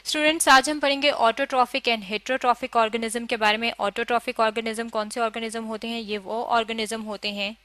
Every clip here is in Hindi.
स्टूडेंट्स, आज हम पढ़ेंगे ऑटोट्रॉफिक एंड हेट्रोट्रॉफिक ऑर्गेनिज्म के बारे में। ऑटोट्रॉफिक ऑर्गेनिज्म कौन से ऑर्गेनिज्म होते हैं? ये वो ऑर्गेनिज्म होते हैं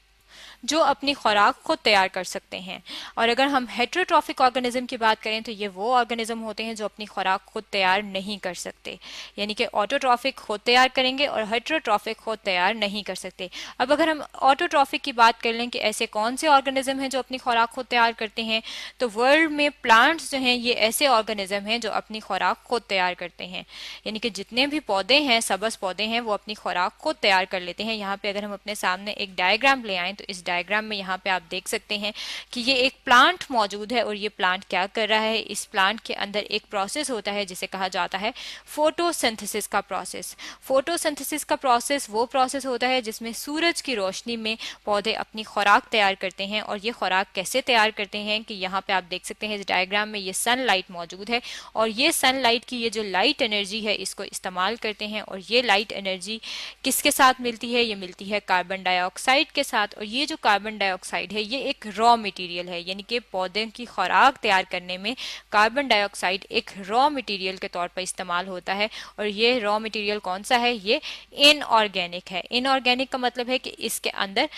जो अपनी खुराक खुद तैयार कर सकते हैं। और अगर हम हेट्रोट्रॉफिक ऑर्गेनिज्म की बात करें तो ये वो ऑर्गेनिज्म होते हैं जो अपनी खुराक खुद तैयार नहीं कर सकते। यानी कि ऑटोट्रॉफिक खुद तैयार करेंगे और हेट्रोट्रॉफिक खुद तैयार नहीं कर सकते। अब अगर हम ऑटोट्रॉफिक की बात कर लें कि ऐसे कौन से ऑर्गेनिज्म हैं जो अपनी खुराक खुद तैयार करते हैं, तो वर्ल्ड में प्लांट्स जो हैं ये ऐसे ऑर्गेनिज्म हैं जो अपनी खुराक खुद तैयार करते हैं। यानी कि जितने भी पौधे हैं, सबस पौधे हैं, वो अपनी खुराक खुद तैयार कर लेते हैं। यहाँ पे अगर हम अपने सामने एक डायग्राम ले आए तो इस डायग्राम में यहाँ पे आप देख सकते हैं कि ये एक प्लांट मौजूद है और ये प्लांट क्या कर रहा है। इस प्लांट के अंदर एक प्रोसेस होता है जिसे कहा जाता है फोटोसिंथेसिस का प्रोसेस। फोटोसिंथेसिस का प्रोसेस वो प्रोसेस होता है जिसमें सूरज की रोशनी में पौधे अपनी खुराक तैयार करते हैं। और ये खुराक कैसे तैयार करते हैं कि यहाँ पे आप देख सकते हैं इस डायग्राम में ये सनलाइट मौजूद है और ये सनलाइट की ये जो लाइट एनर्जी है इसको इस्तेमाल करते हैं। और ये लाइट एनर्जी किसके साथ मिलती है? ये मिलती है कार्बन डाइऑक्साइड के साथ। और ये जो कार्बन डाइऑक्साइड है ये एक रॉ मटेरियल है, यानी कि पौधे की खुराक तैयार करने में कार्बन डाइऑक्साइड एक रॉ मटेरियल के तौर पर इस्तेमाल होता है। और ये रॉ मटेरियल कौन सा है? ये इनऑर्गेनिक है। इनऑर्गेनिक का मतलब है कि इसके अंदर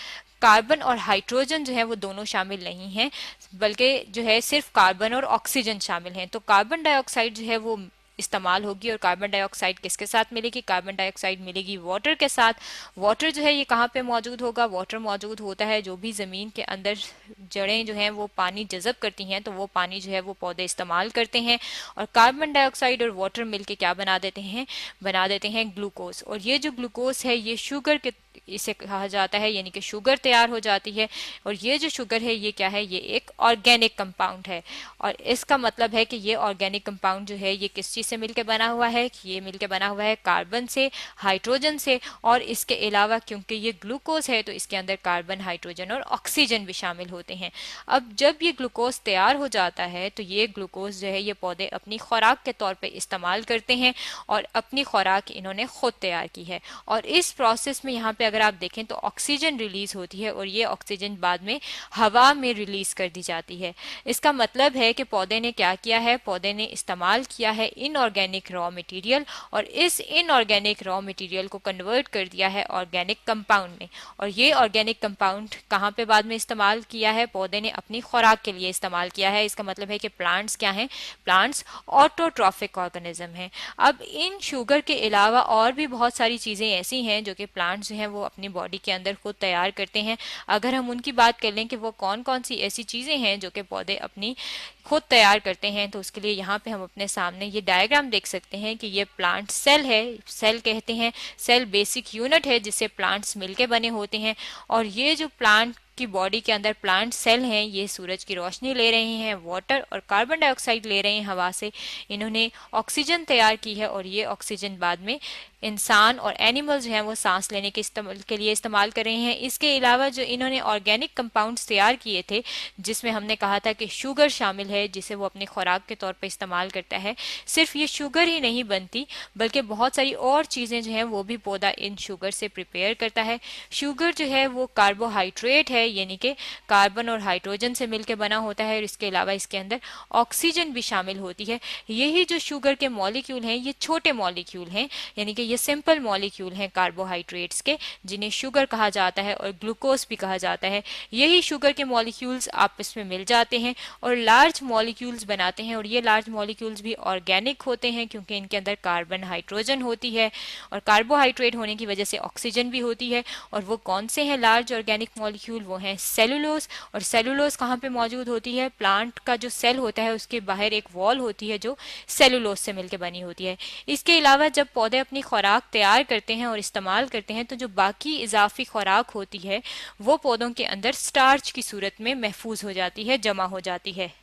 कार्बन और हाइड्रोजन जो है वो दोनों शामिल नहीं हैं, बल्कि जो है सिर्फ कार्बन और ऑक्सीजन शामिल हैं। तो कार्बन डाइऑक्साइड जो है वो इस्तेमाल होगी। और कार्बन डाइऑक्साइड किसके साथ मिलेगी? कार्बन डाइऑक्साइड मिलेगी वाटर के साथ। वाटर जो है ये कहाँ पे मौजूद होगा? वाटर मौजूद होता है जो भी ज़मीन के अंदर जड़ें जो हैं वो पानी जज़ब करती हैं, तो वो पानी जो है वो पौधे इस्तेमाल करते हैं। और कार्बन डाइऑक्साइड और वाटर मिलके क्या बना देते हैं? बना देते हैं ग्लूकोज। और ये जो ग्लूकोज है ये शुगर के इसे कहा जाता है, यानी कि शुगर तैयार हो जाती है। और ये जो शुगर है ये क्या है? ये एक ऑर्गेनिक कंपाउंड है। और इसका मतलब है कि ये ऑर्गेनिक कंपाउंड जो है ये किस चीज़ से मिलकर बना हुआ है? कि ये मिलकर बना हुआ है कार्बन से, हाइड्रोजन से, और इसके अलावा क्योंकि ये ग्लूकोज है तो इसके अंदर कार्बन, हाइड्रोजन और ऑक्सीजन भी शामिल होते हैं। अब जब ये ग्लूकोज तैयार हो जाता है तो ये ग्लूकोज जो है ये पौधे अपनी खुराक के तौर पर इस्तेमाल करते हैं और अपनी खुराक इन्होंने खुद तैयार की है। और इस प्रोसेस में यहाँ पे अगर आप देखें तो ऑक्सीजन रिलीज होती है और ये ऑक्सीजन बाद में हवा में रिलीज कर दी जाती है। इसका मतलब है कि पौधे ने क्या किया है? पौधे ने इस्तेमाल किया है इनऑर्गेनिक रॉ मटेरियल और इस इनऑर्गेनिक रॉ मटेरियल को कन्वर्ट कर दिया है ऑर्गेनिक कंपाउंड में। और ये ऑर्गेनिक कंपाउंड कहाँ पे बाद में इस्तेमाल किया है? पौधे ने अपनी खुराक के लिए इस्तेमाल किया है। इसका मतलब है कि प्लांट्स क्या हैं? प्लांट्स ऑटोट्रॉफिक ऑर्गेनिज्म हैं। अब इन शुगर के अलावा और भी बहुत सारी चीज़ें ऐसी हैं जो कि प्लांट्स जो हैं वो अपनी बॉडी के अंदर खुद तैयार करते हैं। अगर हम उनकी बात कर लें कि वो कौन कौन सी ऐसी चीज़ें हैं जो कि पौधे अपनी खुद तैयार करते हैं, तो उसके लिए यहाँ पे हम अपने सामने ये डायग्राम देख सकते हैं कि ये प्लांट सेल है। सेल कहते हैं, सेल बेसिक यूनिट है जिससे प्लांट्स मिलके बने होते हैं। और ये जो प्लांट की बॉडी के अंदर प्लांट सेल हैं ये सूरज की रोशनी ले रहे हैं, वाटर और कार्बन डाइऑक्साइड ले रहे हैं हवा से। इन्होंने ऑक्सीजन तैयार की है और ये ऑक्सीजन बाद में इंसान और एनिमल्स जो हैं वो सांस लेने के लिए इस्तेमाल कर रहे हैं। इसके अलावा जो इन्होंने ऑर्गेनिक कंपाउंड्स तैयार किए थे जिसमें हमने कहा था कि शुगर शामिल है जिसे वो अपनी खुराक के तौर पर इस्तेमाल करता है, सिर्फ ये शुगर ही नहीं बनती बल्कि बहुत सारी और चीज़ें जो हैं वो भी पौधा इन शुगर से प्रिपेयर करता है। शुगर जो है वो कार्बोहाइड्रेट है, यानी कि कार्बन और हाइड्रोजन से मिलकर बना होता है और इसके अलावा इसके अंदर ऑक्सीजन भी शामिल होती है। यही जो शुगर के मॉलिक्यूल हैं ये छोटे मॉलिक्यूल हैं, यानी कि ये सिंपल मॉलिक्यूल हैं कार्बोहाइड्रेट्स के, जिन्हें शुगर कहा जाता है और ग्लूकोज भी कहा जाता है। यही शुगर के मॉलिक्यूल्स आपस में मिल जाते हैं और लार्ज मॉलिक्यूल्स बनाते हैं। और ये लार्ज मॉलिक्यूल्स भी ऑर्गेनिक होते हैं क्योंकि इनके अंदर कार्बन, हाइड्रोजन होती है और कार्बोहाइड्रेट होने की वजह से ऑक्सीजन भी होती है। और वो कौन से हैं लार्ज ऑर्गेनिक मॉलिक्यूल? वो हैं सेलुलोज। और सेलुलोज कहाँ पे मौजूद होती है? प्लांट का जो सेल होता है उसके बाहर एक वॉल होती है जो सेलुलोज से मिलकर बनी होती है। इसके अलावा जब पौधे अपनी खुराक तैयार करते हैं और इस्तेमाल करते हैं तो जो बाकी इजाफी खुराक होती है वो पौधों के अंदर स्टार्च की सूरत में महफूज हो जाती है, जमा हो जाती है।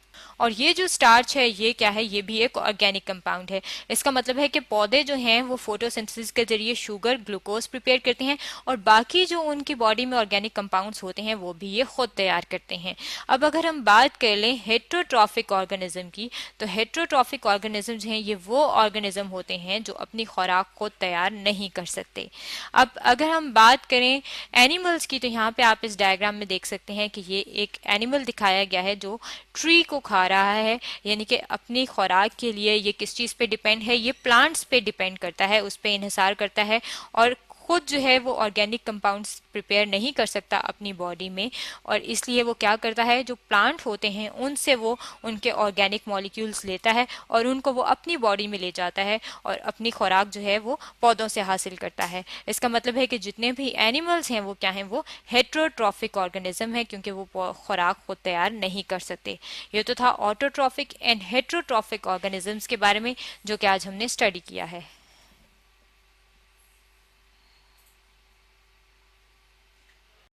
और ये जो स्टार्च है ये क्या है? ये भी एक ऑर्गेनिक कंपाउंड है। इसका मतलब है कि पौधे जो हैं वो फोटोसिंथेसिस के जरिए शुगर, ग्लूकोज प्रिपेयर करते हैं और बाकी जो उनकी बॉडी में ऑर्गेनिक कंपाउंड्स होते हैं वो भी ये खुद तैयार करते हैं। अब अगर हम बात कर लें हेट्रोट्रॉफिक ऑर्गेनिज्म की, तो हेट्रोट्रॉफिक ऑर्गेनिज्म जो हैं ये वो ऑर्गेनिज्म होते हैं जो अपनी खुराक खुद तैयार नहीं कर सकते। अब अगर हम बात करें एनिमल्स की, तो यहाँ पे आप इस डायग्राम में देख सकते हैं कि ये एक एनिमल दिखाया गया है जो ट्री को खा रहा है, यानी कि अपनी खुराक के लिए ये किस चीज़ पे डिपेंड है, ये प्लांट्स पे डिपेंड करता है, उस पे इन्हिसार करता है, और खुद जो है वो ऑर्गेनिक कंपाउंड्स प्रिपेयर नहीं कर सकता अपनी बॉडी में, और इसलिए वो क्या करता है, जो प्लांट होते हैं उनसे वो उनके ऑर्गेनिक मॉलिक्यूल्स लेता है और उनको वो अपनी बॉडी में ले जाता है और अपनी खुराक जो है वो पौधों से हासिल करता है। इसका मतलब है कि जितने भी एनिमल्स हैं वो क्या हैं, वो हेट्रोट्रॉफिक ऑर्गेनिज्म है, क्योंकि वो खुराक खुद तैयार नहीं कर सकते। ये तो था ऑटोट्रॉफिक एंड हेट्रोट्रॉफिक ऑर्गेनिजम्स के बारे में, जो कि आज हमने स्टडी किया है।